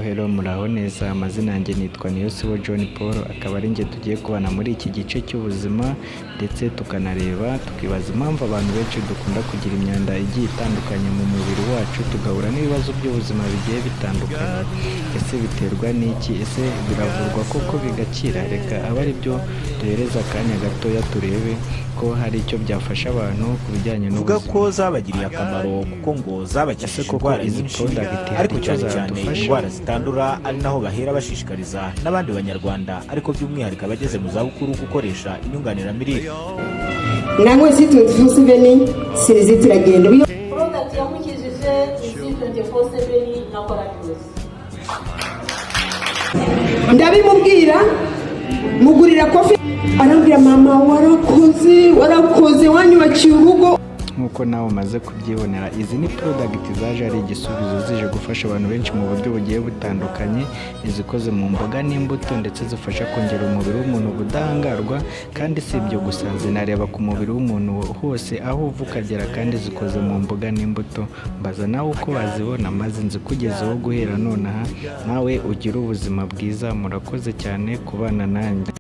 Hello muraho neza, amazina yanjye nitwa Niyosibo John Paul, akaba ari njye tugiye kubana muri iki gice cy'ubuzima ndetse tukanareba tukibaza impamvu abantu benshi dukunda kugira imyanda igiye itandukanye mu mubiri wacu, tugahura n'ibibazo by'ubuzima bigiye bitandukanye. Ese biterwa n'iki? Ese biravurwa koko bigakira? Reka abe ari byo duhereza akanya gatoya turebe ko hari icyo byafasha abantu ku bijyanye Vuga n'ubuzima. ko zabagiriye akamaro kuko ngo zabakijije Ese koko indwara izi nyinshi, product hari ariko icyo cyane cyane zadufasha? indwara zitandura ari naho bahera bashishikariza n'abandi banyarwanda, ariko by'umwihariko abageze mu zabukuru gukoresha inyunganiramirire. namwe C24/7 serizi turagenda product yamukijije C24/7 na Coratus. ndabimubwira mugurira kofi arambwira mama warakoze wanyubakiye urugo. Nk'uko nawe umaze kubyibonera, izi ni product zaje ari igisubizo zije gufasha abantu benshi mu buryo bugiye butandukanye, izikoze mu mboga n'imbuto ndetse zifasha kongera umubiri w'umuntu ubudahangarwa, kandi si ibyo gusa zinareba ku mubiri w'umuntu hose aho uva ukagera, kandi zikoze mu mboga n'imbuto. Mbaza nawe uko wazibona maze nzikugezeho guhera nonaha, nawe ugire ubuzima bwiza. Murakoze cyane kubana nanjye.